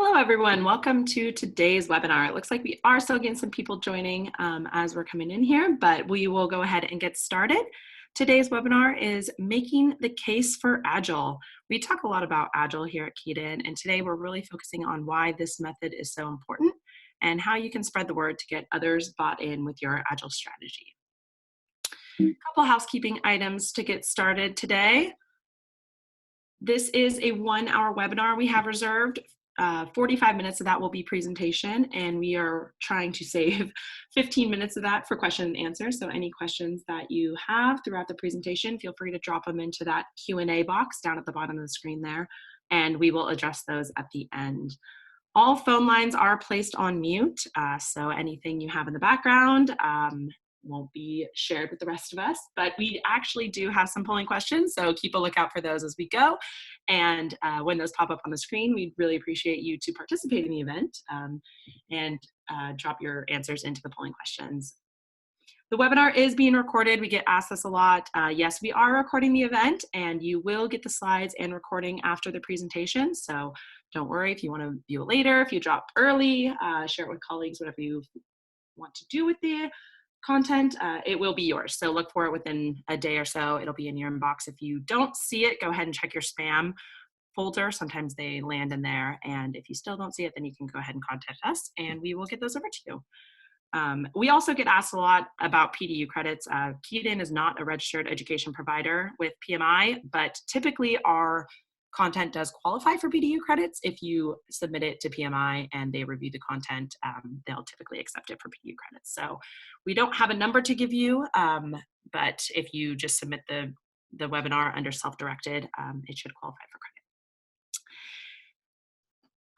Hello, everyone. Welcome to today's webinar. It looks like we are still getting some people joining as we're coming in here, but we will go ahead and get started. Today's webinar is Making the Case for Agile. We talk a lot about Agile here at KeyedIn, and today we're really focusing on why this method is so important and how you can spread the word to get others bought in with your Agile strategy. A couple housekeeping items to get started today. This is a 1-hour webinar we have reserved. 45 minutes of that will be presentation, and we are trying to save 15 minutes of that for question and answer. So any questions that you have throughout the presentation, feel free to drop them into that Q&A box down at the bottom of the screen there, and we will address those at the end. All phone lines are placed on mute, so anything you have in the background won't be shared with the rest of us, but we actually do have some polling questions, so keep a lookout for those as we go. And when those pop up on the screen, we'd really appreciate you to participate in the event and drop your answers into the polling questions. The webinar is being recorded. We get asked this a lot. Yes, we are recording the event, and you will get the slides and recording after the presentation, so don't worry if you want to view it later. If you drop early, share it with colleagues, whatever you want to do with the content, it will be yours. So look for it within a day or so. It'll be in your inbox. If you don't see it, go ahead and check your spam folder. Sometimes they land in there. And if you still don't see it, then you can go ahead and contact us and we will get those over to you. We also get asked a lot about Pdu Credits. KeyedIn is not a registered education provider with PMI, but typically our content does qualify for Pdu Credits. If you submit it to PMI and they review the content, they'll typically accept it for Pdu Credits. So we don't have a number to give you, but if you just submit the webinar under self-directed, it should qualify for credit.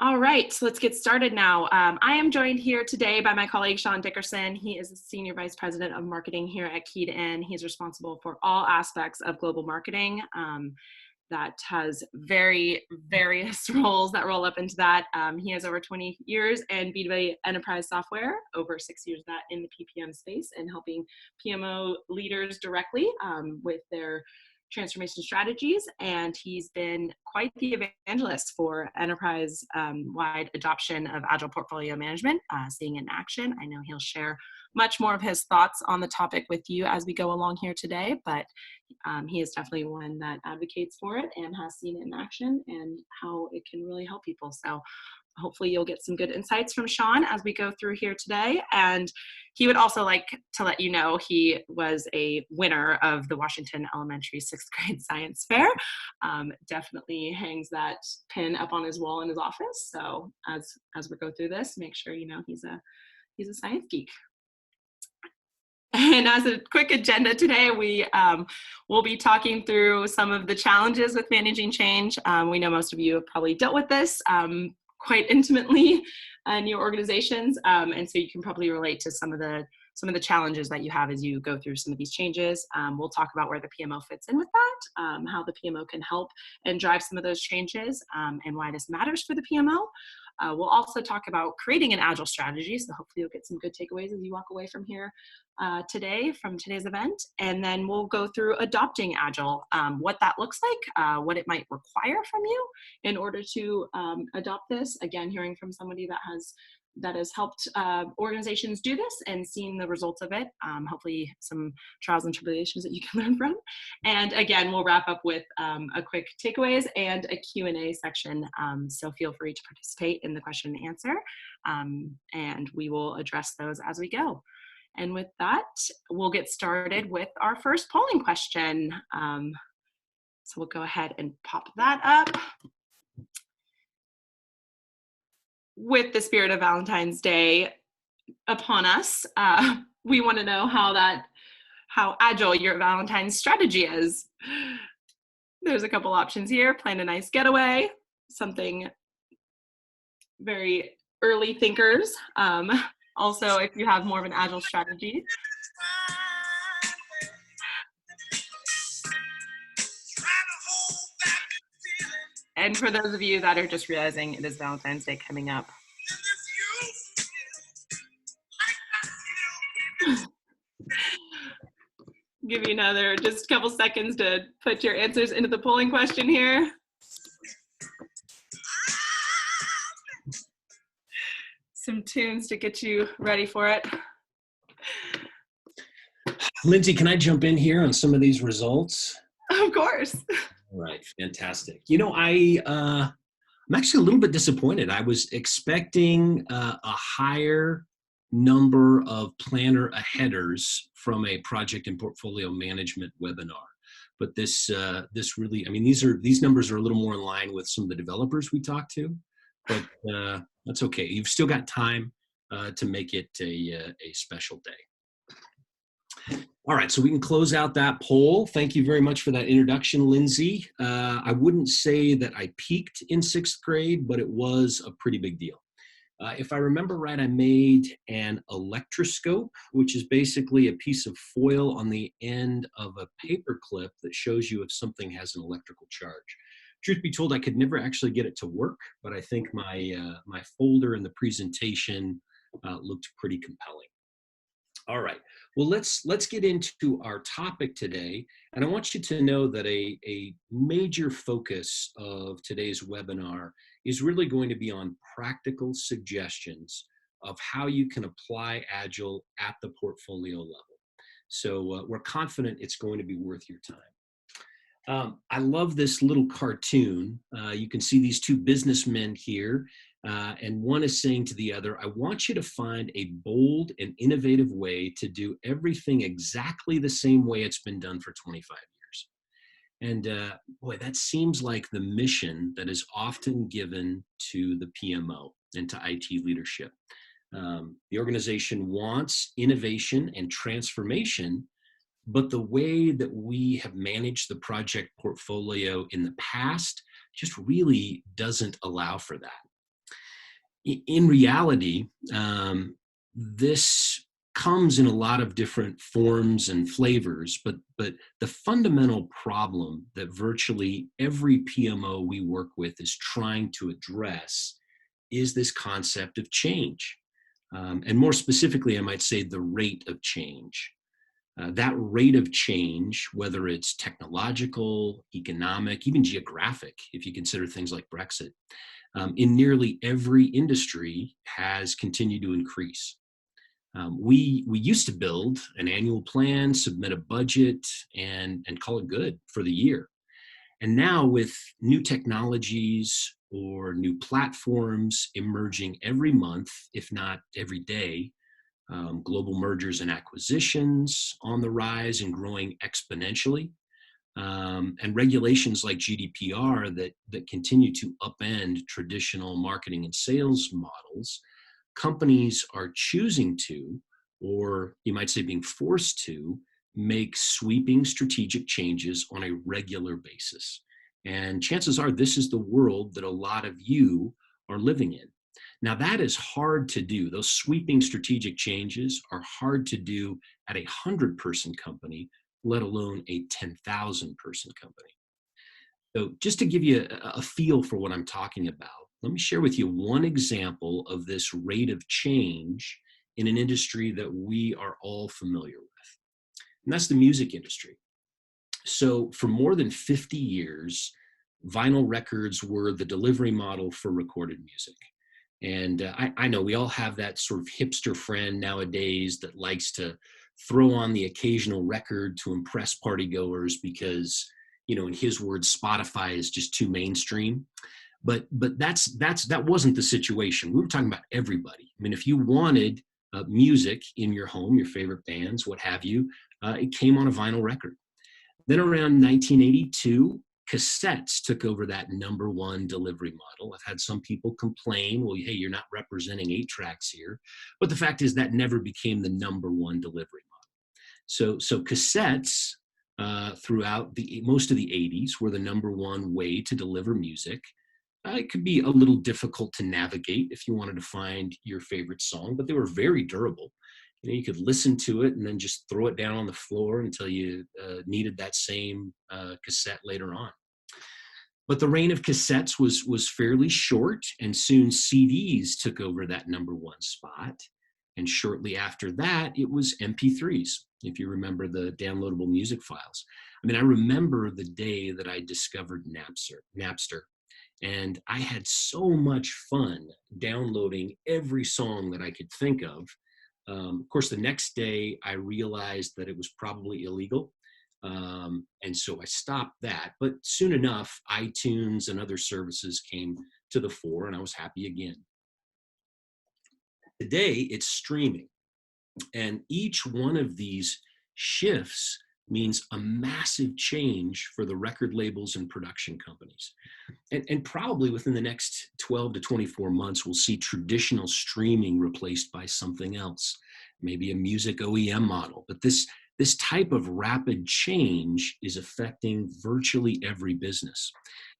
All right, so let's get started now. I am joined here today by my colleague, Sean Dickerson. He is the Senior Vice President of Marketing here at KeyedIn. He's responsible for all aspects of global marketing. That has various roles that roll up into that. He has over 20 years in B2B enterprise software, over 6 years of that in the PPM space, and helping PMO leaders directly with their transformation strategies. And he's been quite the evangelist for enterprise-wide adoption of Agile Portfolio Management, seeing in action. I know he'll share much more of his thoughts on the topic with you as we go along here today, but he is definitely one that advocates for it and has seen it in action and how it can really help people. So hopefully you'll get some good insights from Sean as we go through here today. And he would also like to let you know he was a winner of the Washington Elementary 6th grade science fair. Definitely hangs that pin up on his wall in his office. So as we go through this, make sure you know he's a science geek. And as a quick agenda today, we will be talking through some of the challenges with managing change. We know most of you have probably dealt with this quite intimately in your organizations, and so you can probably relate to some of the challenges that you have as you go through some of these changes. We'll talk about where the PMO fits in with that, how the PMO can help and drive some of those changes, and why this matters for the PMO. We'll also talk about creating an Agile strategy, so hopefully you'll get some good takeaways as you walk away from here today, from today's event. And then we'll go through adopting Agile, what that looks like, what it might require from you in order to adopt this. Again, hearing from somebody that has helped organizations do this and seen the results of it. Hopefully some trials and tribulations that you can learn from. And again, we'll wrap up with a quick takeaways and a Q&A section. So feel free to participate in the question and answer, and we will address those as we go. And with that, we'll get started with our first polling question. So we'll go ahead and pop that up. With the spirit of Valentine's Day upon us, we want to know how agile your Valentine's strategy is. There's a couple options here. Plan a nice getaway, something very early thinkers. Also, if you have more of an agile strategy. And for those of you that are just realizing it is Valentine's Day coming up, give you another just a couple seconds to put your answers into the polling question here. some tunes to get you ready for it. Lindsay, can I jump in here on some of these results? Of course. All right, fantastic. I'm actually a little bit disappointed. I was expecting a higher number of planner headers from a project and portfolio management webinar. But this really, I mean, these numbers are a little more in line with some of the developers we talked to, but that's okay. You've still got time to make it a special day. All right, so we can close out that poll. Thank you very much for that introduction, Lindsay. I wouldn't say that I peaked in 6th grade, but it was a pretty big deal. If I remember right, I made an electroscope, which is basically a piece of foil on the end of a paper clip that shows you if something has an electrical charge. Truth be told, I could never actually get it to work, but I think my folder and the presentation looked pretty compelling. All right, well, let's get into our topic today. And I want you to know that a major focus of today's webinar is really going to be on practical suggestions of how you can apply Agile at the portfolio level. So we're confident it's going to be worth your time. I love this little cartoon. You can see these two businessmen here. And one is saying to the other, I want you to find a bold and innovative way to do everything exactly the same way it's been done for 25 years. And boy, that seems like the mission that is often given to the PMO and to IT leadership. The organization wants innovation and transformation, but the way that we have managed the project portfolio in the past just really doesn't allow for that. In reality, this comes in a lot of different forms and flavors, but the fundamental problem that virtually every PMO we work with is trying to address is this concept of change. And more specifically, I might say the rate of change. That rate of change, whether it's technological, economic, even geographic, if you consider things like Brexit, in nearly every industry has continued to increase. We used to build an annual plan, submit a budget, and call it good for the year. And now with new technologies or new platforms emerging every month, if not every day, global mergers and acquisitions on the rise and growing exponentially, and regulations like GDPR that continue to upend traditional marketing and sales models, companies are choosing to, or you might say being forced to, make sweeping strategic changes on a regular basis. And chances are this is the world that a lot of you are living in. Now that is hard to do. Those sweeping strategic changes are hard to do at a 100-person company, let alone a 10,000-person company. So just to give you a feel for what I'm talking about, let me share with you one example of this rate of change in an industry that we are all familiar with, and that's the music industry. So for more than 50 years, vinyl records were the delivery model for recorded music. And I know we all have that sort of hipster friend nowadays that likes to throw on the occasional record to impress partygoers because, you know, in his words, Spotify is just too mainstream. But that wasn't the situation. We were talking about everybody. I mean, if you wanted music in your home, your favorite bands, what have you, it came on a vinyl record. Then around 1982, cassettes took over that number one delivery model. I've had some people complain, well, hey, you're not representing 8 tracks here. But the fact is that never became the number one delivery model. So cassettes throughout most of the 80s were the number one way to deliver music. It could be a little difficult to navigate if you wanted to find your favorite song, but they were very durable. You know, you could listen to it and then just throw it down on the floor until you needed that same cassette later on. But the reign of cassettes was fairly short, and soon CDs took over that number one spot. And shortly after that, it was MP3s, if you remember the downloadable music files. I mean, I remember the day that I discovered Napster. And I had so much fun downloading every song that I could think of. Of course, the next day I realized that it was probably illegal. And so I stopped that. But soon enough, iTunes and other services came to the fore, and I was happy again. Today, it's streaming. And each one of these shifts means a massive change for the record labels and production companies. And probably within the next 12 to 24 months, we'll see traditional streaming replaced by something else, maybe a music OEM model. But this type of rapid change is affecting virtually every business.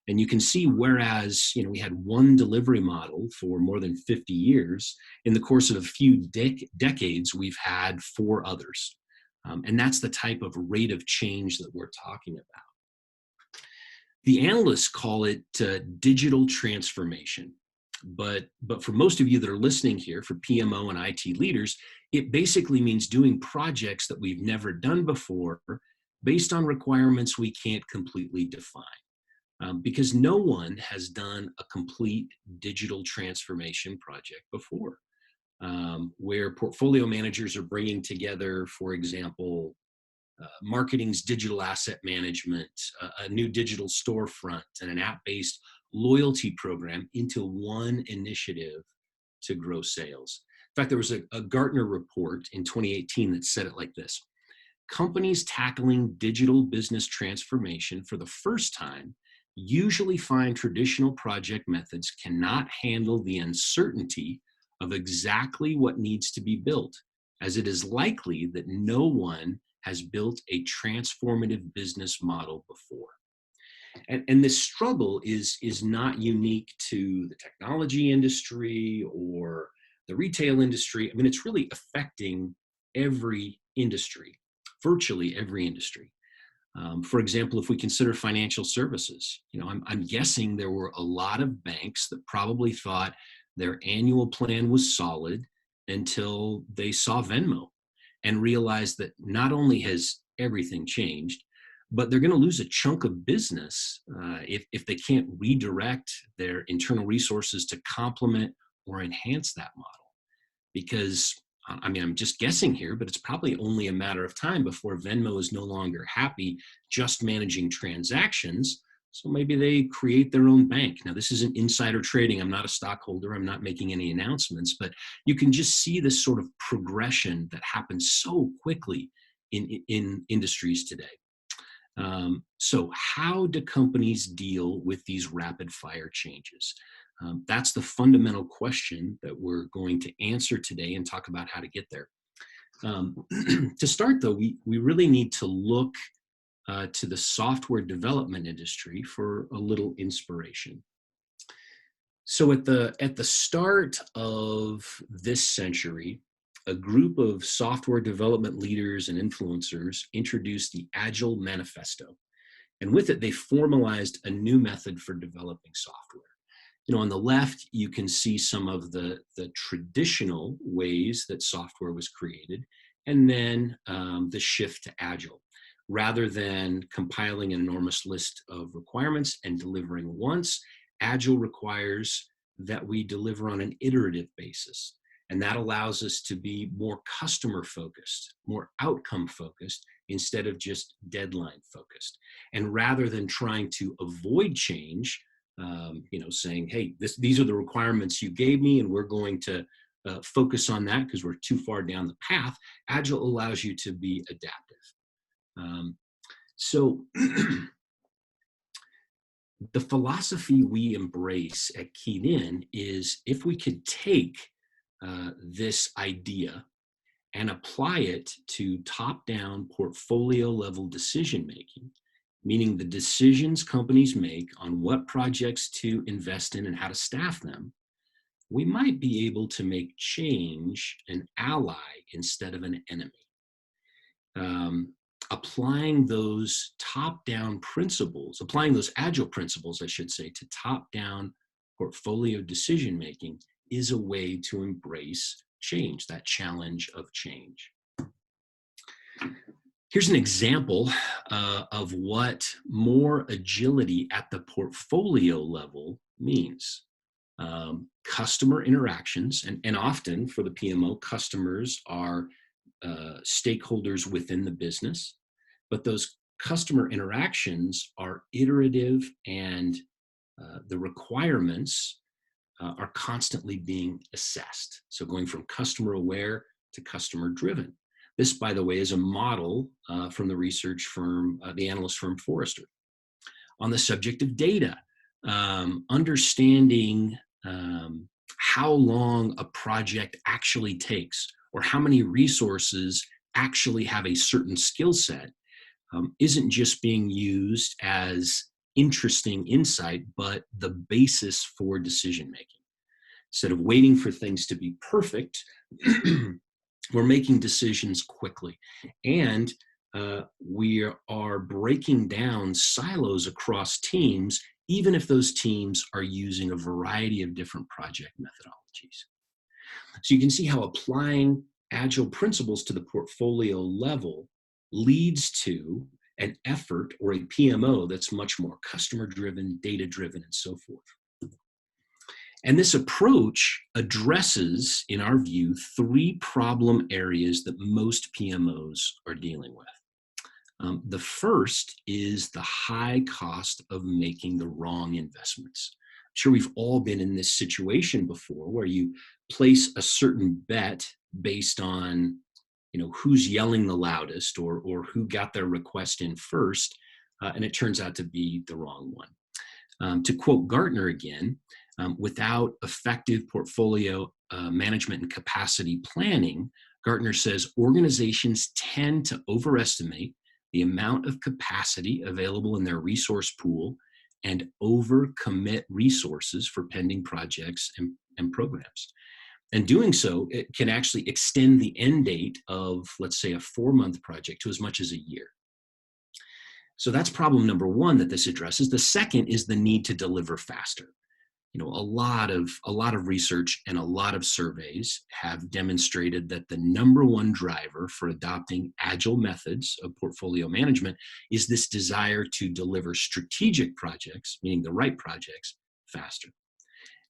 And you can see, whereas we had one delivery model for more than 50 years, in the course of a few decades, we've had 4 others. And that's the type of rate of change that we're talking about. The analysts call it digital transformation. But for most of you that are listening here, for PMO and IT leaders, it basically means doing projects that we've never done before based on requirements we can't completely define. Because no one has done a complete digital transformation project before, where portfolio managers are bringing together, for example, marketing's digital asset management, a new digital storefront, and an app-based loyalty program into one initiative to grow sales. In fact, there was a Gartner report in 2018 that said it like this: companies tackling digital business transformation for the first time usually find traditional project methods cannot handle the uncertainty of exactly what needs to be built, as it is likely that no one has built a transformative business model before. And this struggle is not unique to the technology industry or the retail industry. I mean, it's really affecting every industry, virtually every industry. For example, if we consider financial services, I'm guessing there were a lot of banks that probably thought their annual plan was solid until they saw Venmo and realized that not only has everything changed, but they're going to lose a chunk of business if they can't redirect their internal resources to complement or enhance that model. Because I'm just guessing here, but it's probably only a matter of time before Venmo is no longer happy just managing transactions. So maybe they create their own bank. Now, this isn't insider trading. I'm not a stockholder. I'm not making any announcements, but you can just see this sort of progression that happens so quickly in industries today. So how do companies deal with these rapid fire changes? That's the fundamental question that we're going to answer today and talk about how to get there. To start, though, we really need to look to the software development industry for a little inspiration. So at the start of this century, a group of software development leaders and influencers introduced the Agile Manifesto. And with it, they formalized a new method for developing software. On the left, you can see some of the traditional ways that software was created, and then the shift to Agile. Rather than compiling an enormous list of requirements and delivering once, Agile requires that we deliver on an iterative basis. And that allows us to be more customer focused, more outcome focused, instead of just deadline focused. And rather than trying to avoid change, saying, hey, these are the requirements you gave me, and we're going to focus on that because we're too far down the path, Agile allows you to be adaptive. So the philosophy we embrace at KeyedIn is, if we could take this idea and apply it to top-down portfolio-level decision-making, meaning the decisions companies make on what projects to invest in and how to staff them, we might be able to make change an ally instead of an enemy. Applying those top-down principles, applying those Agile principles, I should say, to top-down portfolio decision-making is a way to embrace change, that challenge of change. Here's an example of what more agility at the portfolio level means. Customer interactions, and often for the PMO, customers are stakeholders within the business, but those customer interactions are iterative, and the requirements are constantly being assessed. So going from customer aware to customer driven. This, by the way, is a model from the research firm, the analyst firm Forrester. On the subject of data, understanding how long a project actually takes, or how many resources actually have a certain skill set, isn't just being used as interesting insight, but the basis for decision making. Instead of waiting for things to be perfect, we're making decisions quickly. And we are breaking down silos across teams, even if those teams are using a variety of different project methodologies. So you can see how applying Agile principles to the portfolio level leads to an effort or a PMO that's much more customer-driven, data-driven, and so forth. And this approach addresses, in our view, 3 problem areas that most PMOs are dealing with. The first is the high cost of making the wrong investments. I'm sure we've all been in this situation before, where you place a certain bet based on, who's yelling the loudest, or who got their request in first, and it turns out to be the wrong one. To quote Gartner again, without effective portfolio management and capacity planning, Gartner says organizations tend to overestimate the amount of capacity available in their resource pool and overcommit resources for pending projects and programs. And doing so, it can actually extend the end date of, let's say, a 4-month project to as much as a year. So that's problem number 1 that this addresses. The second is the need to deliver faster. A lot of research and a lot of surveys have demonstrated that the number 1 driver for adopting Agile methods of portfolio management is this desire to deliver strategic projects, meaning the right projects, faster.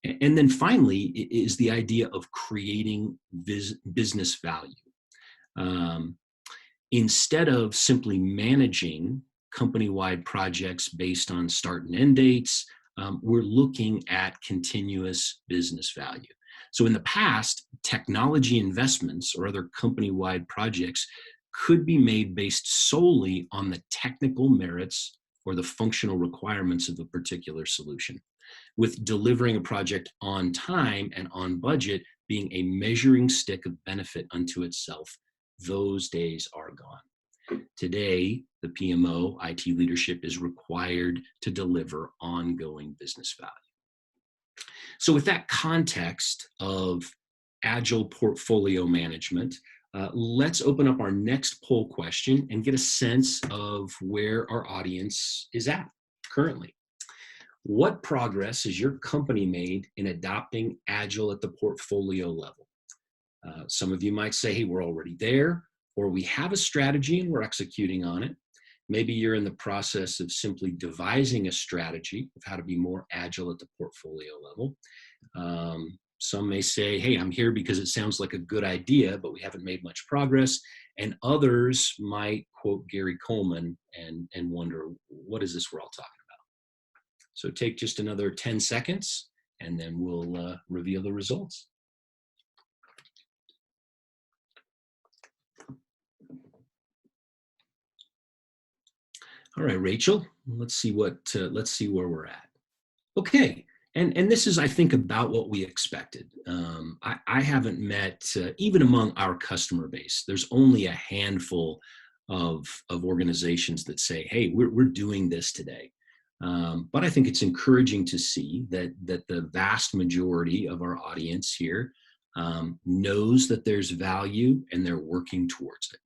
And then finally is the idea of creating business value. Instead of simply managing company-wide projects based on start and end dates, we're looking at continuous business value. So in the past, technology investments or other company-wide projects could be made based solely on the technical merits or the functional requirements of a particular solution, with delivering a project on time and on budget being a measuring stick of benefit unto itself. Those days are gone. Today, the PMO IT leadership is required to deliver ongoing business value. So with that context of Agile portfolio management, let's open up our next poll question and get a sense of where our audience is at currently. What progress has your company made in adopting Agile at the portfolio level? Some of you might say, hey, we're already there, or we have a strategy and we're executing on it. Maybe you're in the process of simply devising a strategy of how to be more agile at the portfolio level. Some may say, hey, I'm here because it sounds like a good idea, but we haven't made much progress. And others might quote Gary Coleman and wonder, what is this we're all talking about? So take just another 10 seconds and then we'll reveal the results. All right, Rachel, let's see where we're at. Okay, and this is, I think, about what we expected. I haven't met, even among our customer base, there's only a handful of organizations that say, hey, we're doing this today. But I think it's encouraging to see that the vast majority of our audience here knows that there's value and they're working towards it.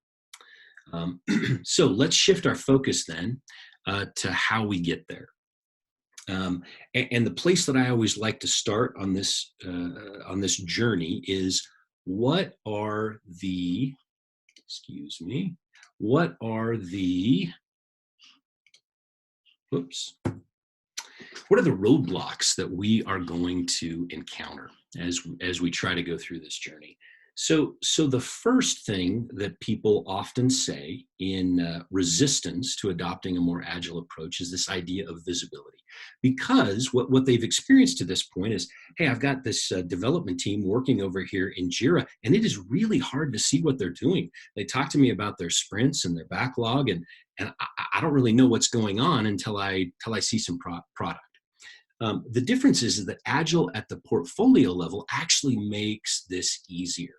So let's shift our focus then to how we get there. And the place that I always like to start on this journey is what are the What are the roadblocks that we are going to encounter as we try to go through this journey? So the first thing that people often say in resistance to adopting a more agile approach is this idea of visibility. Because what they've experienced to this point is, hey, I've got this development team working over here in Jira, and it is really hard to see what they're doing. They talk to me about their sprints and their backlog, and I don't really know what's going on until I see some product. The difference is that Agile at the portfolio level actually makes this easier.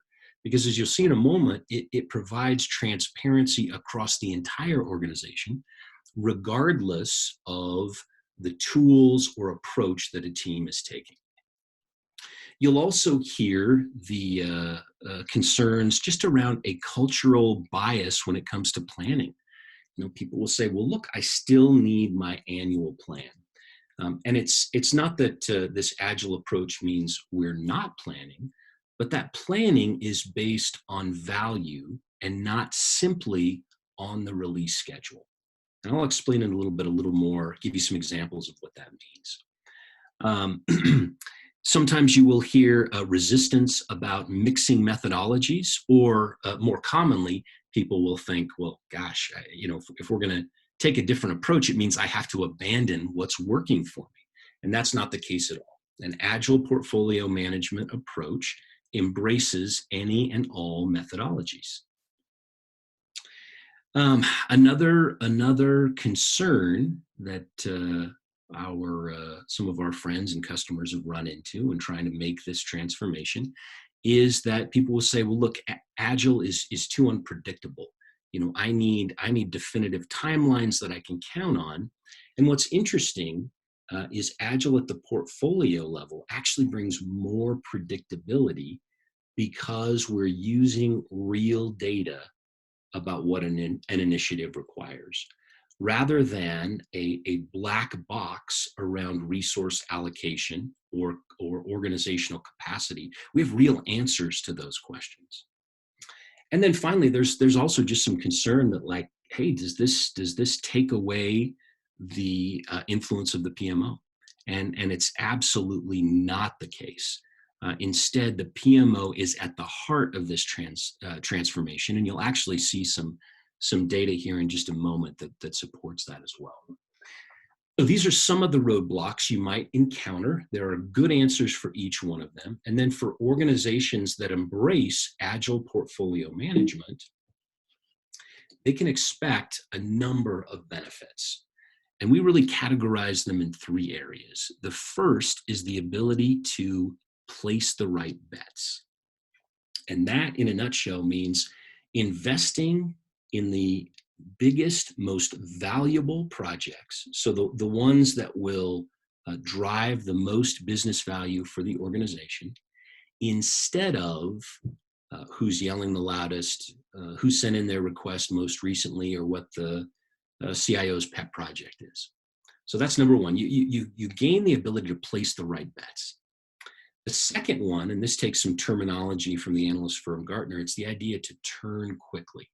Because as you'll see in a moment, it provides transparency across the entire organization, regardless of the tools or approach that a team is taking. You'll also hear the concerns just around a cultural bias when it comes to planning. You know, people will say, well, look, I still need my annual plan. And it's not that this agile approach means we're not planning, but that planning is based on value and not simply on the release schedule. And I'll explain it a little more, give you some examples of what that means. Sometimes you will hear resistance about mixing methodologies, or more commonly, people will think, well, gosh, if we're going to take a different approach, it means I have to abandon what's working for me. And that's not the case at all. An agile portfolio management approach embraces any and all methodologies. Another concern that some of our friends and customers have run into when trying to make this transformation is that people will say, well, look, Agile is too unpredictable. You know, I need definitive timelines that I can count on. And what's interesting is Agile at the portfolio level actually brings more predictability because we're using real data about what an initiative requires, rather than a black box around resource allocation or organizational capacity. We have real answers to those questions. And then finally, there's also just some concern that, like, hey, does this take away the influence of the PMO? And it's absolutely not the case. Instead, the PMO is at the heart of this transformation, and you'll actually see some data here in just a moment that supports that as well. So these are some of the roadblocks you might encounter. There are good answers for each one of them. And then for organizations that embrace Agile portfolio management, they can expect a number of benefits. And we really categorize them in three areas. The first is the ability to place the right bets. And that, in a nutshell, means investing in the biggest, most valuable projects. So the ones that will drive the most business value for the organization, instead of who's yelling the loudest, who sent in their request most recently, or what the CIO's pet project is. So that's number one. You gain the ability to place the right bets. The second one, and this takes some terminology from the analyst firm Gartner, it's the idea to turn quickly.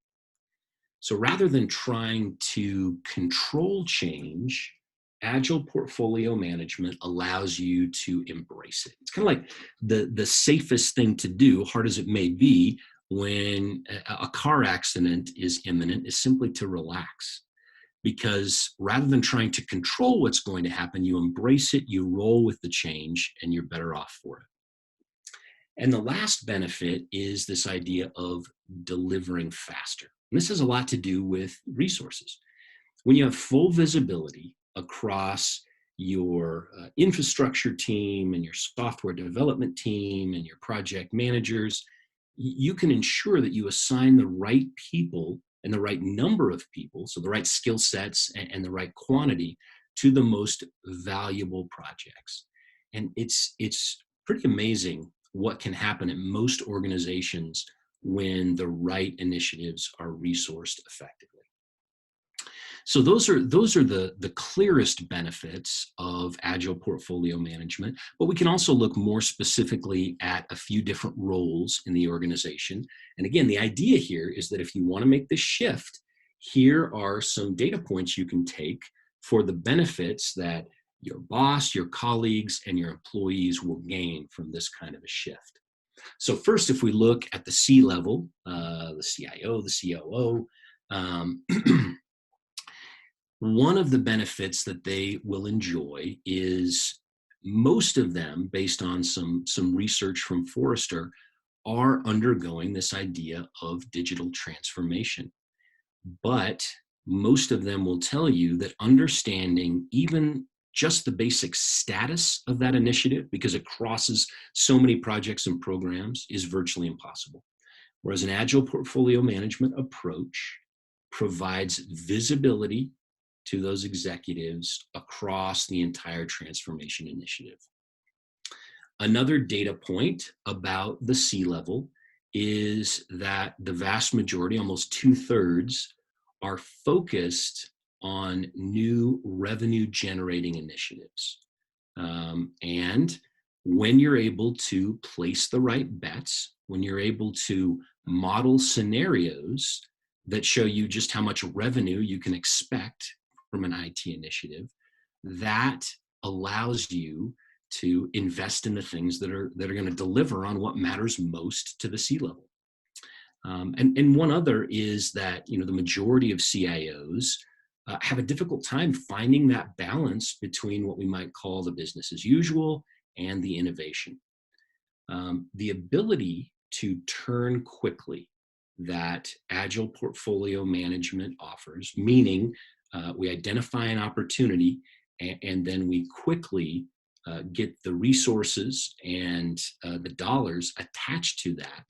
So rather than trying to control change, Agile portfolio management allows you to embrace it. It's kind of like the safest thing to do, hard as it may be, when a car accident is imminent, is simply to relax. Because rather than trying to control what's going to happen, you embrace it, you roll with the change, and you're better off for it. And the last benefit is this idea of delivering faster. And this has a lot to do with resources. When you have full visibility across your infrastructure team and your software development team and your project managers, you can ensure that you assign the right people and the right number of people, so the right skill sets and the right quantity, to the most valuable projects. And it's pretty amazing what can happen in most organizations when the right initiatives are resourced effectively. So those are the clearest benefits of Agile portfolio management, but we can also look more specifically at a few different roles in the organization. And again, the idea here is that if you want to make this shift, here are some data points you can take for the benefits that your boss, your colleagues, and your employees will gain from this kind of a shift. So first, if we look at the C level, the CIO, the COO, one of the benefits that they will enjoy is most of them, based on some research from Forrester, are undergoing this idea of digital transformation. But most of them will tell you that understanding even just the basic status of that initiative, because it crosses so many projects and programs, is virtually impossible. Whereas an Agile portfolio management approach provides visibility to those executives across the entire transformation initiative. Another data point about the C-level is that the vast majority, almost 2/3, are focused on new revenue generating initiatives. And when you're able to place the right bets, when you're able to model scenarios that show you just how much revenue you can expect from an IT initiative, that allows you to invest in the things that are going to deliver on what matters most to the C-level. And one other is that, the majority of CIOs have a difficult time finding that balance between what we might call the business as usual and the innovation. The ability to turn quickly that Agile portfolio management offers, meaning we identify an opportunity and then we quickly get the resources and the dollars attached to that.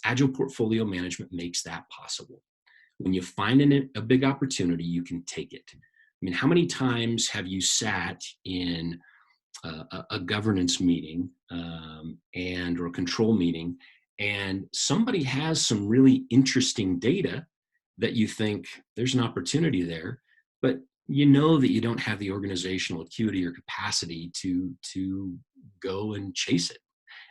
Agile portfolio management makes that possible. When you find a big opportunity, you can take it. I mean, how many times have you sat in a governance meeting or a control meeting, and somebody has some really interesting data that you think there's an opportunity there, but you know that you don't have the organizational acuity or capacity to go and chase it.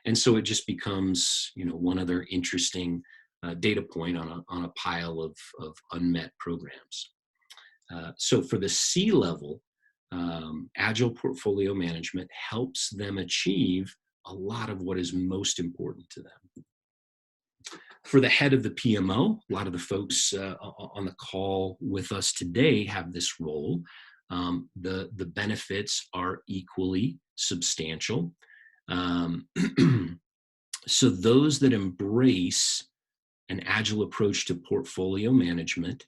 And so it just becomes, one other interesting data point on a pile of unmet programs. So for the C-level, Agile portfolio management helps them achieve a lot of what is most important to them. For the head of the PMO, a lot of the folks on the call with us today have this role. The benefits are equally substantial. So those that embrace an Agile approach to portfolio management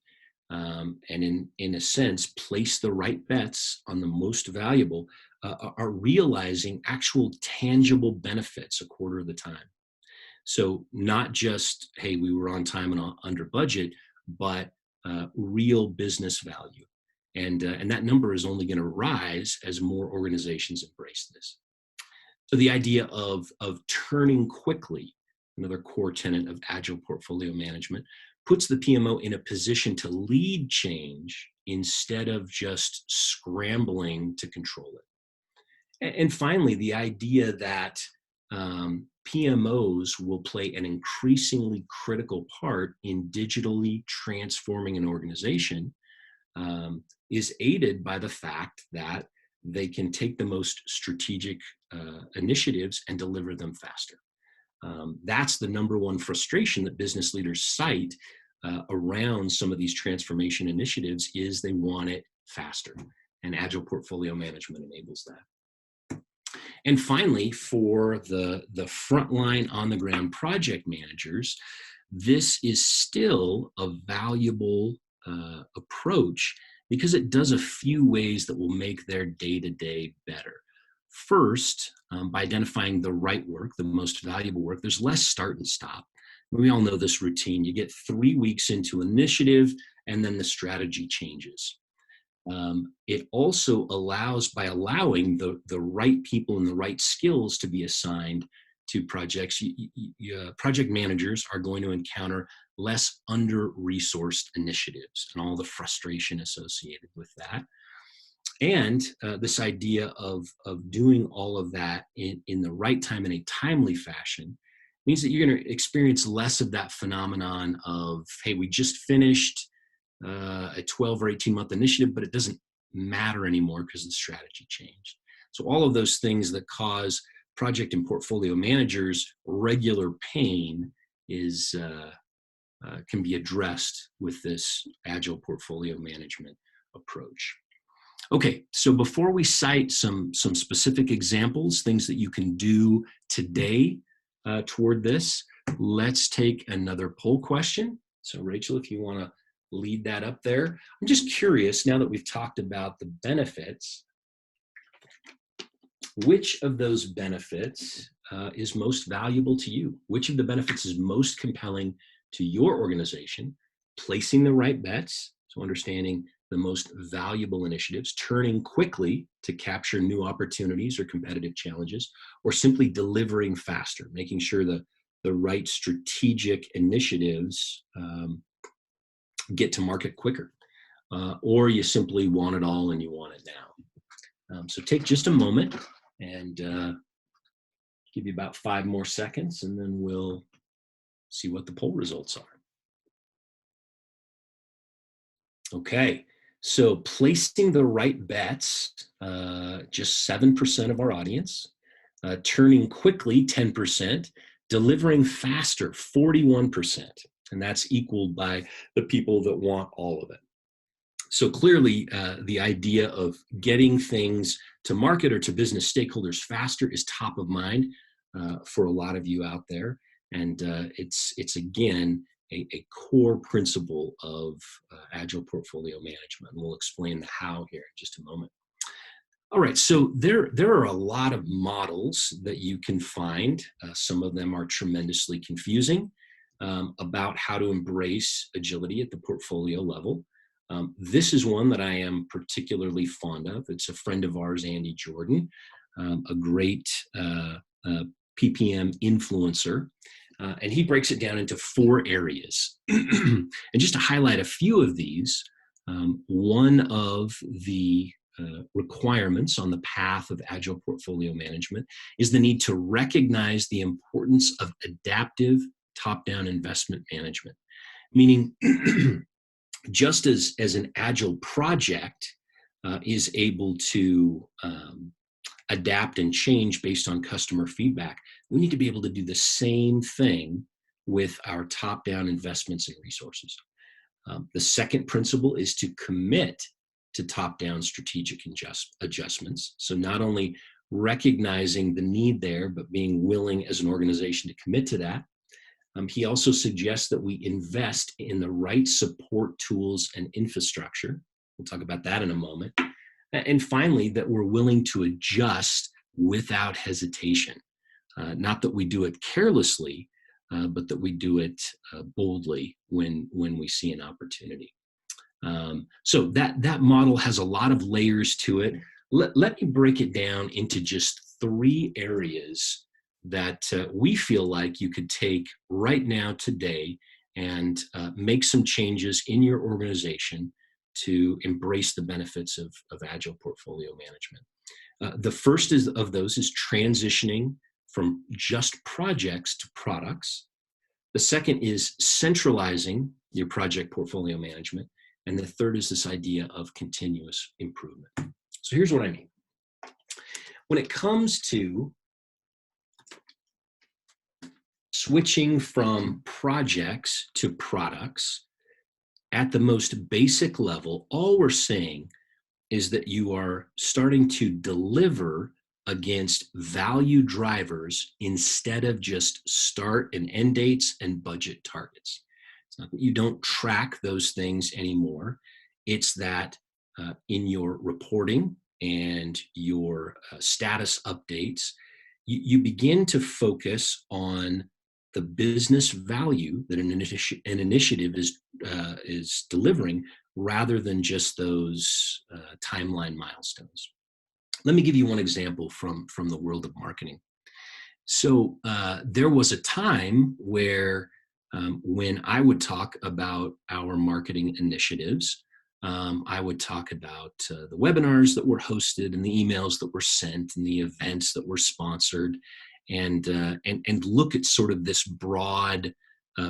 and in a sense place the right bets on the most valuable are realizing actual tangible benefits a quarter of the time. So not just, hey, we were on time and under budget, but real business value. And that number is only going to rise as more organizations embrace this. So the idea of turning quickly, another core tenet of Agile portfolio management, puts the PMO in a position to lead change instead of just scrambling to control it. And finally, the idea that PMOs will play an increasingly critical part in digitally transforming an organization is aided by the fact that they can take the most strategic initiatives and deliver them faster. That's the number one frustration that business leaders cite around some of these transformation initiatives is they want it faster. And Agile portfolio management enables that. And finally, for the frontline on-the-ground project managers, this is still a valuable approach because it does a few ways that will make their day-to-day better. First, by identifying the right work, the most valuable work, there's less start and stop. We all know this routine. You get 3 weeks into initiative, and then the strategy changes. It also allows, by allowing the right people and the right skills to be assigned to projects, project managers are going to encounter less under-resourced initiatives and all the frustration associated with that. And this idea of doing all of that in the right time in a timely fashion means that you're going to experience less of that phenomenon of, hey, we just finished a 12 or 18 month initiative, but it doesn't matter anymore because the strategy changed. So all of those things that cause project and portfolio managers regular pain is can be addressed with this Agile portfolio management approach. Okay, so before we cite some specific examples, things that you can do today toward this, let's take another poll question. So Rachel, if you want to lead that up there. I'm just curious, now that we've talked about the benefits, which of those benefits is most valuable to you? Which of the benefits is most compelling to your organization? Placing the right bets, so understanding the most valuable initiatives, turning quickly to capture new opportunities or competitive challenges, or simply delivering faster, making sure that the right strategic initiatives get to market quicker, or you simply want it all and you want it now. So take just a moment and give you about 5 more seconds, and then we'll see what the poll results are. Okay, so placing the right bets, just 7% of our audience, turning quickly, 10%, delivering faster, 41%, and that's equaled by the people that want all of it. So clearly, the idea of getting things to market or to business stakeholders faster is top of mind for a lot of you out there. And it's again, a core principle of Agile Portfolio Management. And we'll explain the how here in just a moment. All right, so there are a lot of models that you can find. Some of them are tremendously confusing about how to embrace agility at the portfolio level. This is one that I am particularly fond of. It's a friend of ours, Andy Jordan, a great PPM influencer. And he breaks it down into 4 areas. And just to highlight a few of these, one of the requirements on the path of Agile Portfolio Management is the need to recognize the importance of adaptive top-down investment management. Meaning, just as an Agile project is able to adapt and change based on customer feedback, we need to be able to do the same thing with our top-down investments and resources. The second principle is to commit to top-down strategic adjustments. So not only recognizing the need there, but being willing as an organization to commit to that. He also suggests that we invest in the right support tools and infrastructure. We'll talk about that in a moment. And finally, that we're willing to adjust without hesitation. Not that we do it carelessly, but that we do it boldly when we see an opportunity. So that model has a lot of layers to it. Let me break it down into just 3 areas that we feel like you could take right now today and make some changes in your organization to embrace the benefits of Agile Portfolio Management. The first of those is transitioning from just projects to products. The second is centralizing your project portfolio management. And the third is this idea of continuous improvement. So here's what I mean. When it comes to switching from projects to products, at the most basic level, all we're saying is that you are starting to deliver against value drivers instead of just start and end dates and budget targets. It's not that you don't track those things anymore. It's that in your reporting and your status updates, you begin to focus on the business value that an initiative is delivering, rather than just those timeline milestones. Let me give you one example from the world of marketing. So there was a time where when I would talk about our marketing initiatives, I would talk about the webinars that were hosted and the emails that were sent and the events that were sponsored, and look at sort of this broad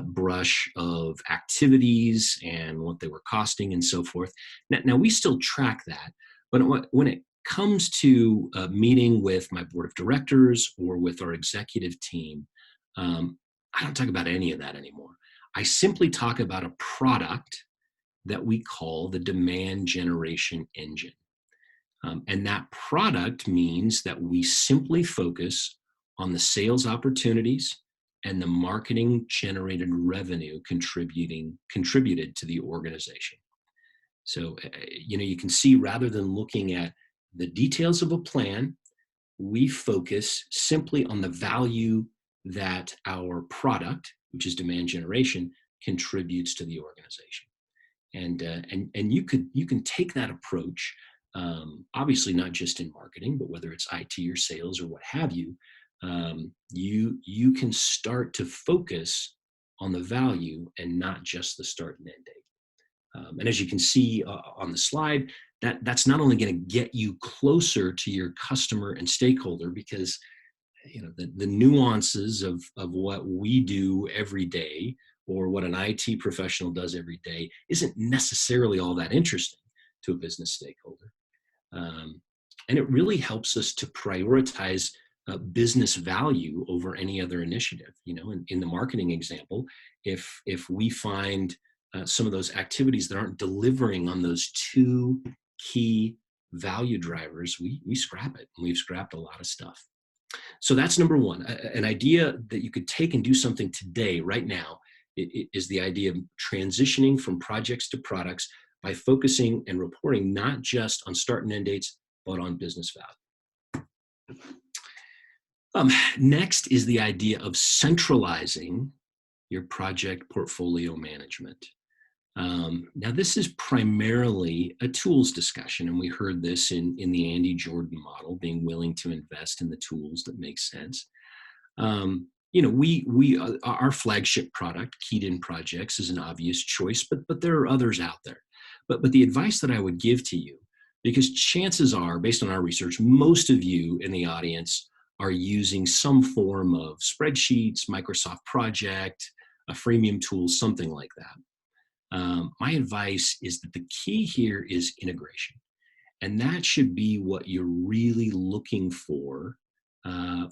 brush of activities and what they were costing and so forth. Now we still track that, But when it comes to meeting with my board of directors or with our executive team, I don't talk about any of that anymore. I simply talk about a product that we call the demand generation engine. And that product means that we simply focus on the sales opportunities and the marketing generated revenue contributed to the organization. So, you can see, rather than looking at the details of a plan, we focus simply on the value that our product, which is demand generation, contributes to the organization. And you can take that approach, obviously not just in marketing, but whether it's IT or sales or what have you, you can start to focus on the value and not just the start and end date. And as you can see on the slide, that's not only going to get you closer to your customer and stakeholder, because the nuances of what we do every day or what an IT professional does every day isn't necessarily all that interesting to a business stakeholder. And it really helps us to prioritize business value over any other initiative. In the marketing example, if we find some of those activities that aren't delivering on those two key value drivers, we scrap it. And we've scrapped a lot of stuff. So that's number one. An idea that you could take and do something today, right now, is the idea of transitioning from projects to products by focusing and reporting not just on start and end dates, but on business value. Next is the idea of centralizing your project portfolio management. Now, this is primarily a tools discussion, and we heard this in the Andy Jordan model, being willing to invest in the tools that make sense. Our flagship product, KeyedIn Projects, is an obvious choice, but there are others out there. But the advice that I would give to you, because chances are, based on our research, most of you in the audience are using some form of spreadsheets, Microsoft Project, a freemium tool, something like that. My advice is that the key here is integration. And that should be what you're really looking for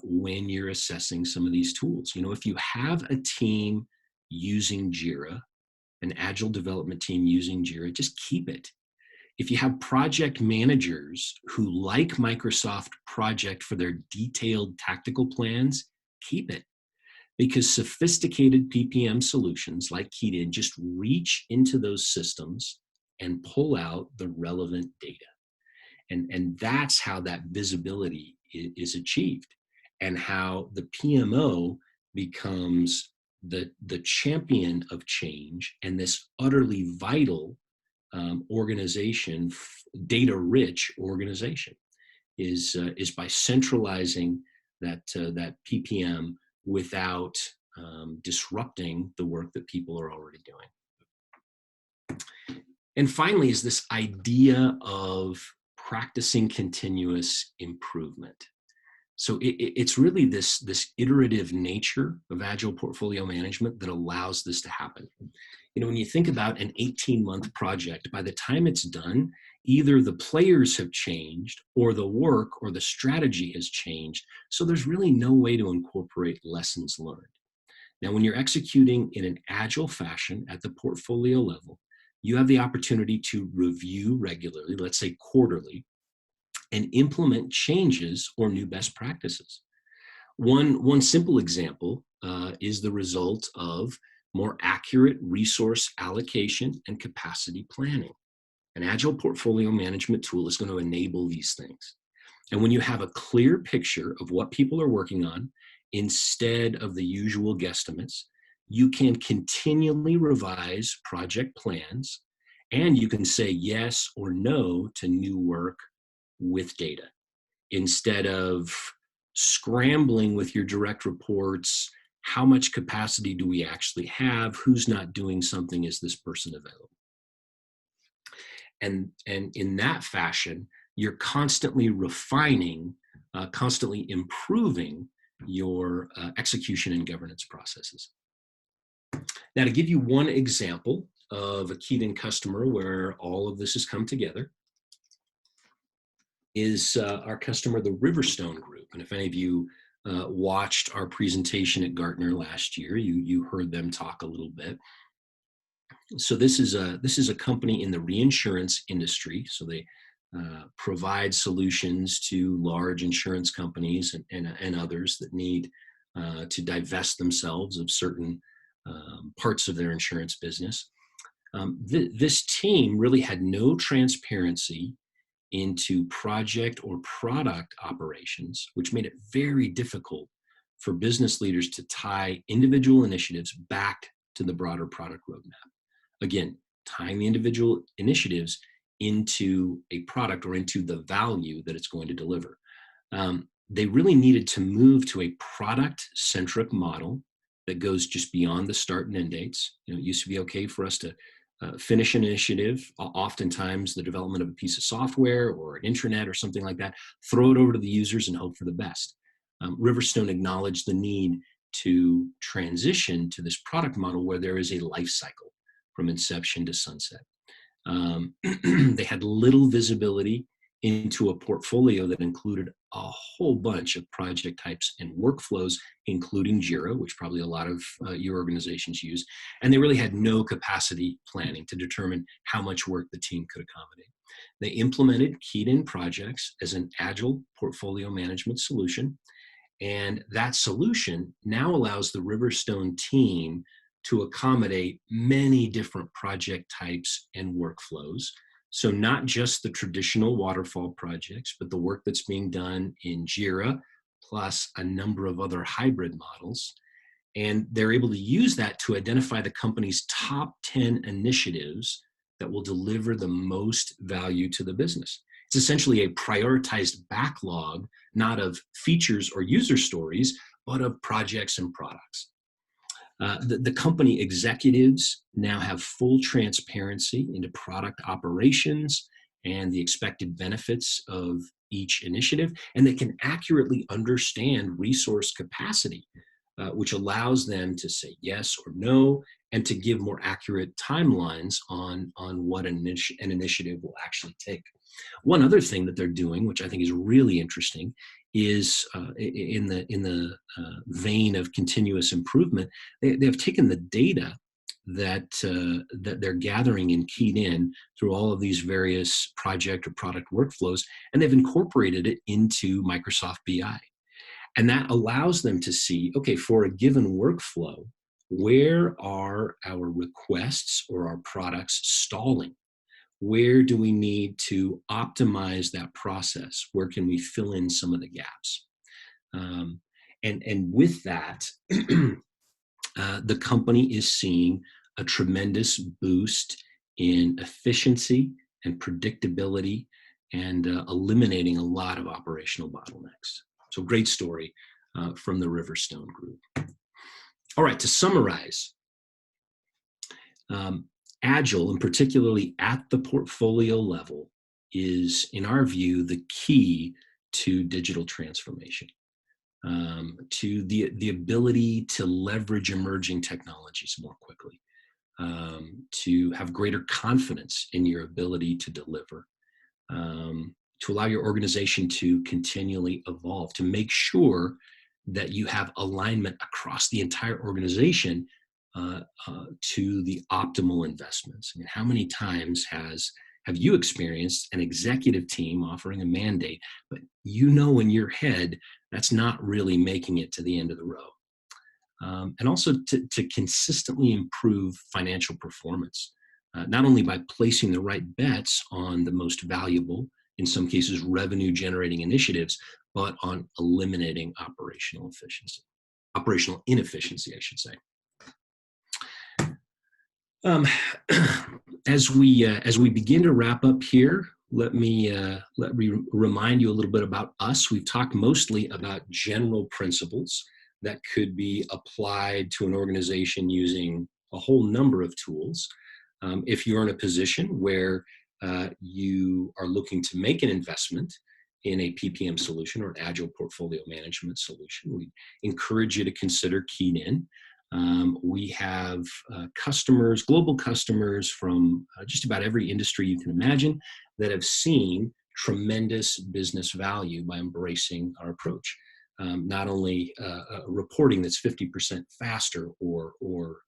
when you're assessing some of these tools. If you have a team using Jira, an agile development team using Jira, just keep it. If you have project managers who like Microsoft Project for their detailed tactical plans, keep it. Because sophisticated PPM solutions like KeyedIn just reach into those systems and pull out the relevant data. And that's how that visibility is achieved, and how the PMO becomes the champion of change, and this utterly vital organization, data-rich organization, is by centralizing that PPM without disrupting the work that people are already doing. And finally is this idea of practicing continuous improvement. So it's really this iterative nature of Agile Portfolio Management that allows this to happen. When you think about an 18-month project, by the time it's done, either the players have changed or the work or the strategy has changed. So there's really no way to incorporate lessons learned. Now, when you're executing in an agile fashion at the portfolio level, you have the opportunity to review regularly, let's say quarterly, and implement changes or new best practices. One simple example is the result of more accurate resource allocation and capacity planning. An Agile Portfolio Management tool is going to enable these things. And when you have a clear picture of what people are working on, instead of the usual guesstimates, you can continually revise project plans, and you can say yes or no to new work with data, instead of scrambling with your direct reports. How much capacity do we actually have? Who's not doing something? Is this person available? And in that fashion, you're constantly refining, constantly improving your execution and governance processes. Now, to give you one example of a KeyedIn customer where all of this has come together, is our customer, the Riverstone Group. And if any of you watched our presentation at Gartner last year, you heard them talk a little bit. So this is a company in the reinsurance industry. So they provide solutions to large insurance companies and others that need to divest themselves of certain parts of their insurance business. This team really had no transparency into project or product operations, which made it very difficult for business leaders to tie individual initiatives back to the broader product roadmap. Again, tying the individual initiatives into a product or into the value that it's going to deliver. They really needed to move to a product-centric model that goes just beyond the start and end dates. It used to be okay for us to finish an initiative, oftentimes the development of a piece of software or an intranet or something like that, throw it over to the users and hope for the best. Riverstone acknowledged the need to transition to this product model where there is a life cycle from inception to sunset. They had little visibility into a portfolio that included a whole bunch of project types and workflows, including Jira, which probably a lot of your organizations use. And they really had no capacity planning to determine how much work the team could accommodate. They implemented KeyedIn projects as an Agile Portfolio Management solution. And that solution now allows the Riverstone team to accommodate many different project types and workflows. So not just the traditional waterfall projects, but the work that's being done in Jira, plus a number of other hybrid models. And they're able to use that to identify the company's top 10 initiatives that will deliver the most value to the business. It's essentially a prioritized backlog, not of features or user stories, but of projects and products. The company executives now have full transparency into product operations and the expected benefits of each initiative, and they can accurately understand resource capacity, which allows them to say yes or no and to give more accurate timelines on what an initiative will actually take. One other thing that they're doing, which I think is really interesting, is in the vein of continuous improvement. They have taken the data that they're gathering in KeyedIn through all of these various project or product workflows, and they've incorporated it into Microsoft BI. And that allows them to see, okay, for a given workflow, where are our requests or our products stalling? Where do we need to optimize that process? Where can we fill in some of the gaps? And with that, the company is seeing a tremendous boost in efficiency and predictability and eliminating a lot of operational bottlenecks. So great story from the Riverstone Group. All right, to summarize, Agile, and particularly at the portfolio level, is, in our view, the key to digital transformation, to the ability to leverage emerging technologies more quickly, to have greater confidence in your ability to deliver, to allow your organization to continually evolve, to make sure that you have alignment across the entire organization to the optimal investments. I mean, how many times have you experienced an executive team offering a mandate, but you know in your head that's not really making it to the end of the row? And also to consistently improve financial performance, not only by placing the right bets on the most valuable, in some cases revenue generating initiatives, but on eliminating operational inefficiency, I should say. As we begin to wrap up here, let me remind you a little bit about us. We've talked mostly about general principles that could be applied to an organization using a whole number of tools. If you're in a position where you are looking to make an investment in a PPM solution or an Agile Portfolio Management solution, we encourage you to consider KeyedIn. We have global customers from just about every industry you can imagine that have seen tremendous business value by embracing our approach. Not only reporting that's 50% faster, or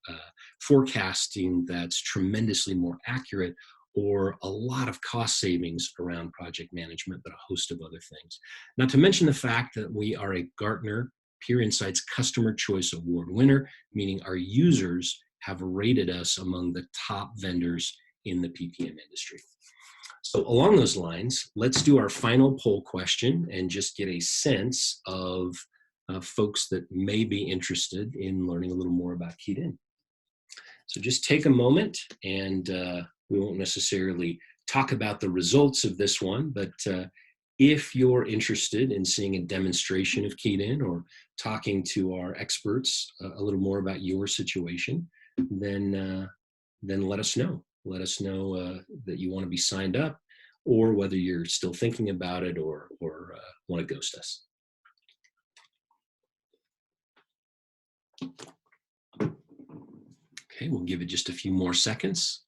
forecasting that's tremendously more accurate, or a lot of cost savings around project management, but a host of other things. Not to mention the fact that we are a Gartner Peer Insights Customer Choice Award winner, meaning our users have rated us among the top vendors in the PPM industry. So along those lines, let's do our final poll question and just get a sense of folks that may be interested in learning a little more about KeyedIn. So just take a moment, and we won't necessarily talk about the results of this one, but if you're interested in seeing a demonstration of KeyedIn or talking to our experts a little more about your situation, then let us know. Let us know that you want to be signed up, or whether you're still thinking about it, or want to ghost us. Okay, we'll give it just a few more seconds.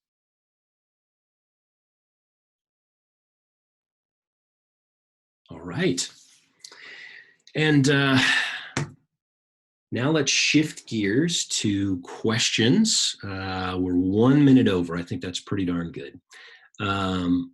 All right. And now let's shift gears to questions. We're 1 minute over. I think that's pretty darn good.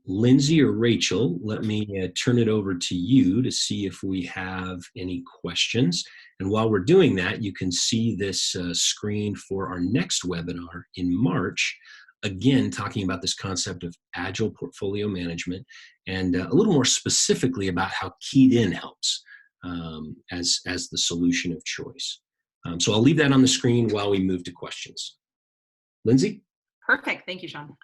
Lindsay or Rachel, let me turn it over to you to see if we have any questions. And while we're doing that, you can see this screen for our next webinar in March, again, talking about this concept of Agile Portfolio Management, and a little more specifically about how KeyedIn helps as the solution of choice. So I'll leave that on the screen while we move to questions. Lindsay? Perfect. Thank you, Sean.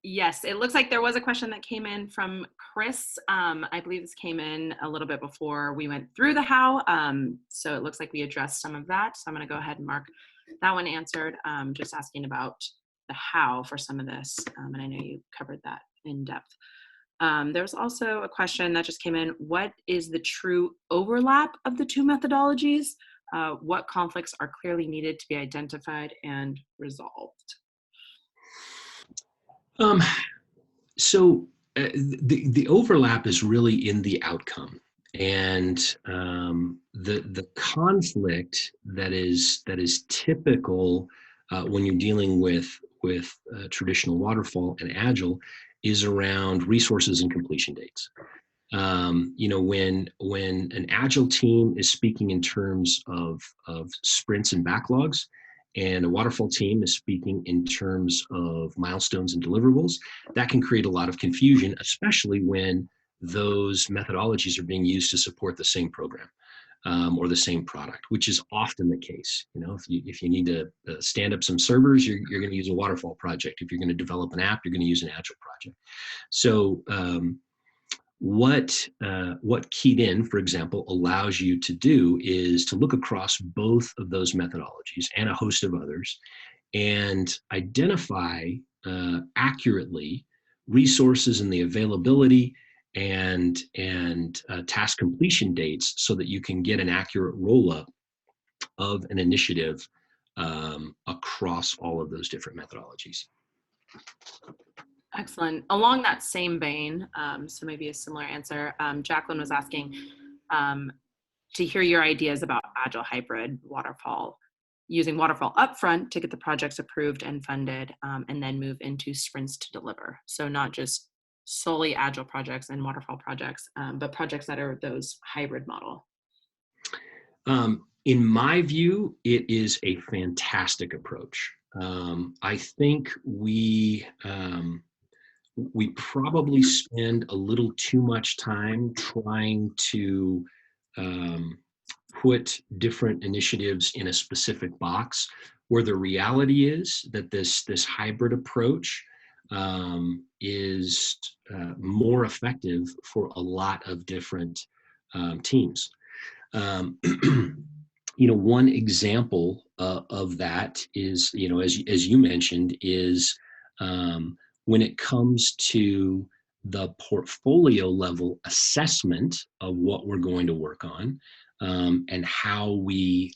Yes, it looks like there was a question that came in from Chris. I believe this came in a little bit before we went through the how. So it looks like we addressed some of that. So I'm going to go ahead and mark that one answered, just asking about the how for some of this. And I know you covered that in depth. There's also a question that just came in. What is the true overlap of the two methodologies? What conflicts are clearly needed to be identified and resolved? So the overlap is really in the outcome, and the conflict that is typical when you're dealing with traditional waterfall and Agile is around resources and completion dates. When an Agile team is speaking in terms of sprints and backlogs, and a waterfall team is speaking in terms of milestones and deliverables, that can create a lot of confusion, especially when those methodologies are being used to support the same program or the same product, which is often the case. If you need to stand up some servers, you're going to use a waterfall project. If you're going to develop an app, you're going to use an Agile project. So what KeyedIn, for example, allows you to do is to look across both of those methodologies and a host of others and identify accurately resources and the availability and task completion dates so that you can get an accurate roll-up of an initiative across all of those different methodologies. Excellent. Along that same vein, so maybe a similar answer, Jacqueline was asking to hear your ideas about Agile hybrid waterfall, using waterfall upfront to get the projects approved and funded, and then move into sprints to deliver. So not just solely Agile projects and waterfall projects, but projects that are those hybrid model. In my view, it is a fantastic approach. I think we probably spend a little too much time trying to put different initiatives in a specific box, where the reality is that this hybrid approach is more effective for a lot of different teams. One example of that is, as you mentioned, is when it comes to the portfolio level assessment of what we're going to work on, and how we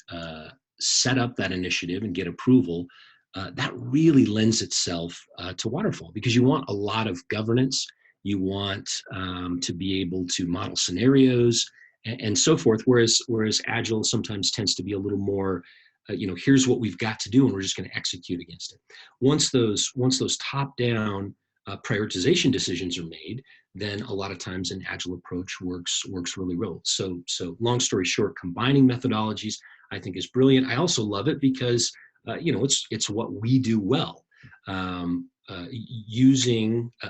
set up that initiative and get approval, that really lends itself to waterfall, because you want a lot of governance You want to be able to model scenarios and so forth. Whereas Agile sometimes tends to be a little more, here's what we've got to do, and we're just going to execute against it. Once those top-down prioritization decisions are made, then a lot of times an Agile approach works really well. So long story short, combining methodologies I think is brilliant. I also love it because it's what we do well.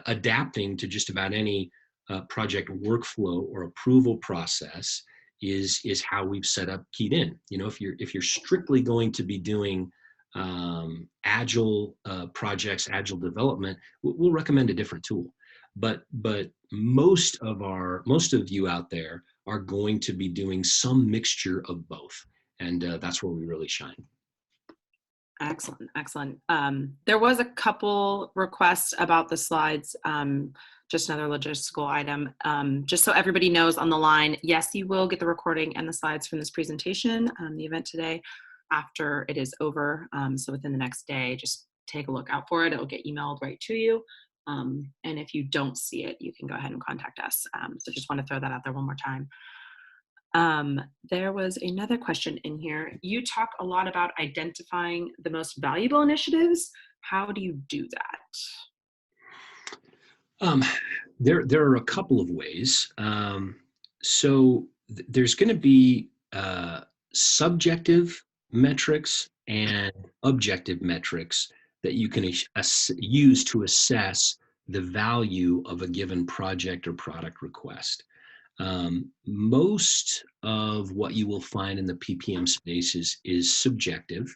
Adapting to just about any project workflow or approval process is how we've set up KeyedIn. If you're strictly going to be doing Agile projects, Agile development, we'll recommend a different tool. But most of you out there are going to be doing some mixture of both, and that's where we really shine. Excellent, excellent. There was a couple requests about the slides, just another logistical item. Just so everybody knows on the line, yes, you will get the recording and the slides from this presentation, the event today, after it is over. So within the next day, just take a look out for it. It'll get emailed right to you. And if you don't see it, you can go ahead and contact us. So just want to throw that out there one more time. There was another question in here. You talk a lot about identifying the most valuable initiatives. How do you do that? There are a couple of ways. There's going to be subjective metrics and objective metrics that you can use to assess the value of a given project or product request. Most of what you will find in the PPM space is subjective,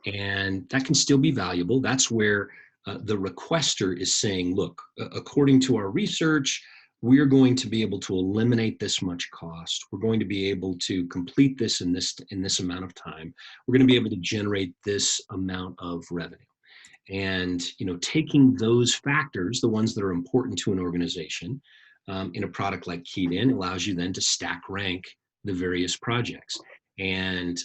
and that can still be valuable. That's where the requester is saying, look, according to our research, we're going to be able to eliminate this much cost. We're going to be able to complete this in this amount of time. We're going to be able to generate this amount of revenue. And taking those factors, the ones that are important to an organization, in a product like KeyedIn, allows you then to stack rank the various projects and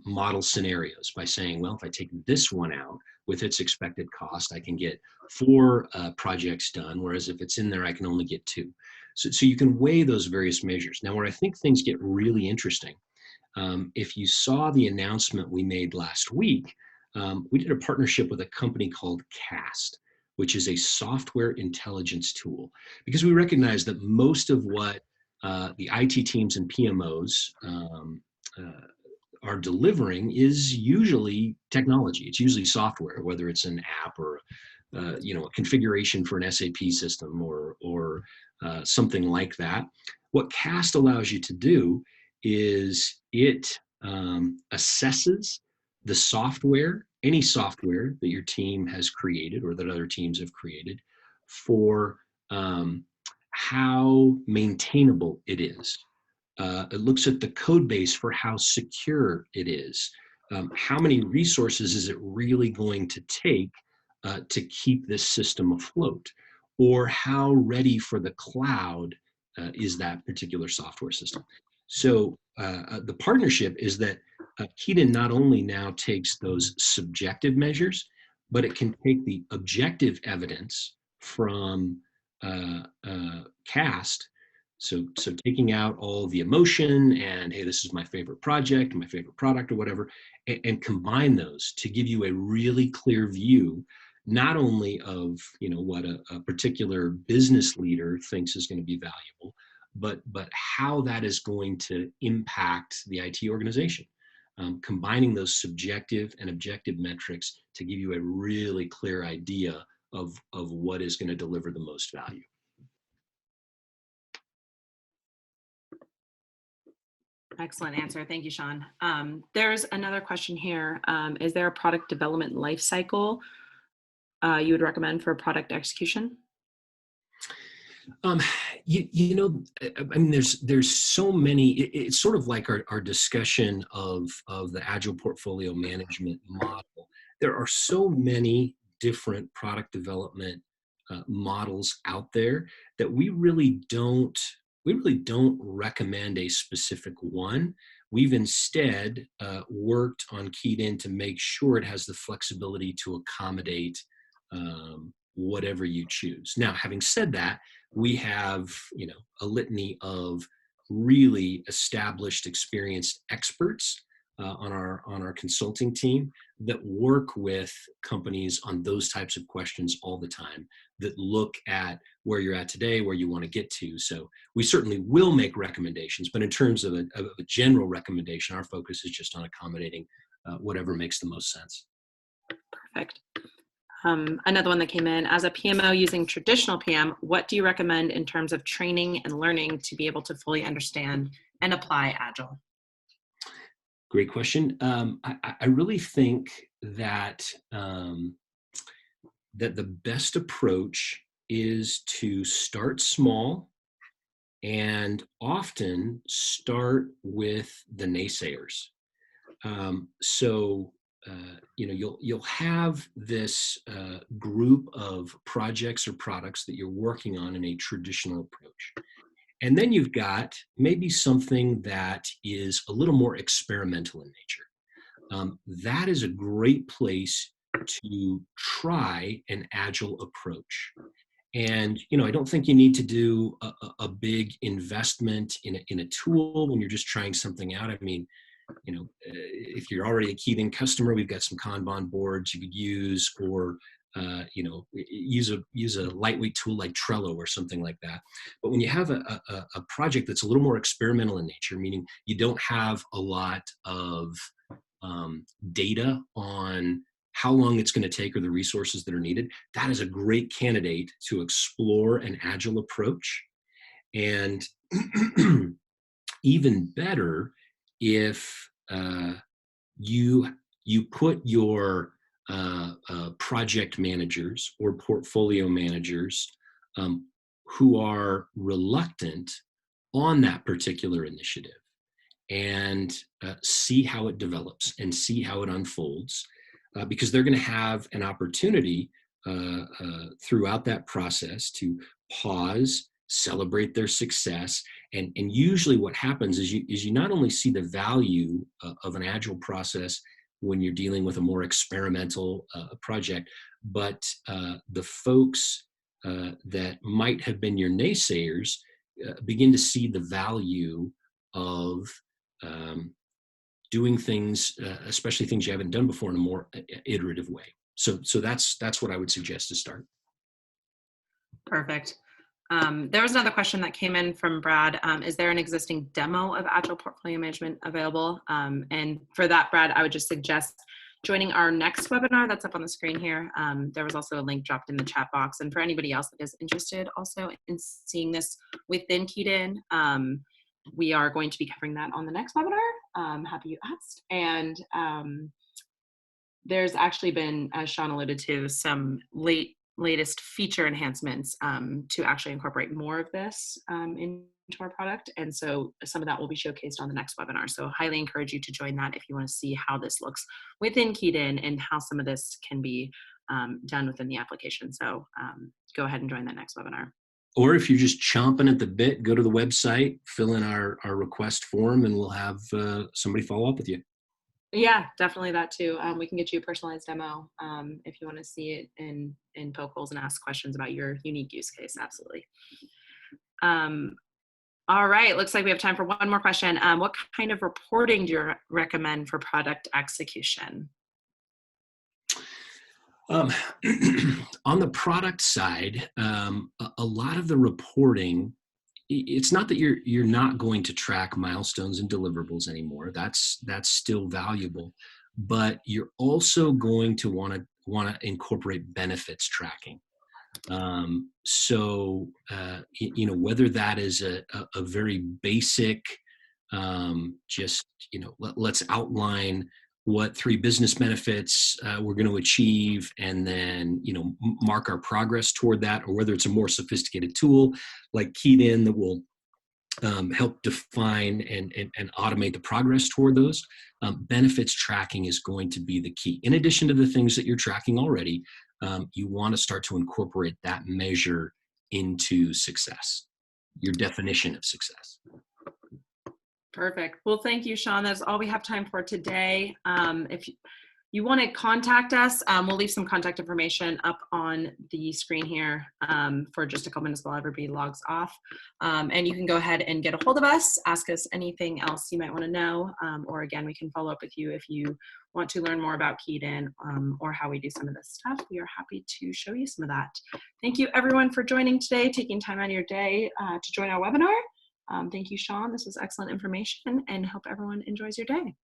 model scenarios by saying, well, if I take this one out with its expected cost, I can get 4 projects done, whereas if it's in there, I can only get 2. So you can weigh those various measures. Now, where I think things get really interesting, if you saw the announcement we made last week, we did a partnership with a company called CAST, which is a software intelligence tool, because we recognize that most of what the IT teams and PMOs are delivering is usually technology. It's usually software, whether it's an app or a configuration for an SAP system or something like that. What CAST allows you to do is it assesses the software, any software that your team has created or that other teams have created, for how maintainable it is. It looks at the code base for how secure it is. How many resources is it really going to take to keep this system afloat? Or how ready for the cloud is that particular software system? So the partnership is that KeyedIn not only now takes those subjective measures, but it can take the objective evidence from CAST. So taking out all the emotion and, hey, this is my favorite project, my favorite product or whatever, and combine those to give you a really clear view, not only of what a particular business leader thinks is going to be valuable, but how that is going to impact the IT organization. Combining those subjective and objective metrics to give you a really clear idea of what is going to deliver the most value. Excellent answer. Thank you, Sean. There's another question here. Is there a product development life cycle you would recommend for product execution? I mean, there's so many. It's sort of like our discussion of the Agile Portfolio Management model. There are so many different product development models out there that we really don't recommend a specific one. We've instead worked on KeyedIn to make sure it has the flexibility to accommodate whatever you choose. Now, having said that, we have, a litany of really established, experienced experts on our consulting team that work with companies on those types of questions all the time, that look at where you're at today, where you want to get to. So we certainly will make recommendations, but in terms of a general recommendation, our focus is just on accommodating whatever makes the most sense. Perfect. Another one that came in: as a PMO using traditional PM, what do you recommend in terms of training and learning to be able to fully understand and apply Agile? Great question. I really think that that the best approach is to start small and often start with the naysayers. You'll have this group of projects or products that you're working on in a traditional approach. And then you've got maybe something that is a little more experimental in nature. That is a great place to try an agile approach. And I don't think you need to do a big investment in a tool when you're just trying something out. I mean, if you're already a KeyedIn customer, we've got some Kanban boards you could use, or use a lightweight tool like Trello or something like that. But when you have a project that's a little more experimental in nature, meaning you don't have a lot of data on how long it's going to take or the resources that are needed, that is a great candidate to explore an agile approach. And even better, if you put your project managers or portfolio managers who are reluctant on that particular initiative, and see how it develops and see how it unfolds, because they're going to have an opportunity throughout that process to pause, celebrate their success. And usually what happens is you not only see the value of an agile process when you're dealing with a more experimental project, but the folks that might have been your naysayers begin to see the value of doing things, especially things you haven't done before, in a more iterative way. So that's what I would suggest to start. Perfect. There was another question that came in from Brad. Is there an existing demo of Agile Portfolio Management available? And for that, Brad, I would just suggest joining our next webinar that's up on the screen here. There was also a link dropped in the chat box. And for anybody else that is interested also in seeing this within KeyedIn, we are going to be covering that on the next webinar. Happy you asked. And there's actually been, as Sean alluded to, some latest feature enhancements to actually incorporate more of this into our product. And so some of that will be showcased on the next webinar. So highly encourage you to join that if you want to see how this looks within KeyedIn and how some of this can be done within the application. So go ahead and join that next webinar. Or if you're just chomping at the bit, go to the website, fill in our request form, and we'll have somebody follow up with you. Yeah, definitely that too. We can get you a personalized demo if you want to see it in poke holes and ask questions about your unique use case. Absolutely. All right, looks like we have time for one more question. What kind of reporting do you recommend for product execution? On the product side, a lot of the reporting, it's not that you're not going to track milestones and deliverables anymore. That's still valuable, but you're also going to want to incorporate benefits tracking. Whether that is a very basic, let's outline what 3 business benefits we're going to achieve, and then mark our progress toward that, or whether it's a more sophisticated tool like KeyedIn that will help define and automate the progress toward those. Benefits tracking is going to be the key. In addition to the things that you're tracking already, you want to start to incorporate that measure into success, your definition of success. Perfect. Well, thank you, Sean. That's all we have time for today. you want to contact us, we'll leave some contact information up on the screen here for just a couple minutes while everybody logs off. And you can go ahead and get a hold of us, ask us anything else you might want to know, or again, we can follow up with you if you want to learn more about KeyedIn or how we do some of this stuff. We are happy to show you some of that. Thank you everyone for joining today, taking time out of your day to join our webinar. Thank you, Sean. This was excellent information, and hope everyone enjoys your day.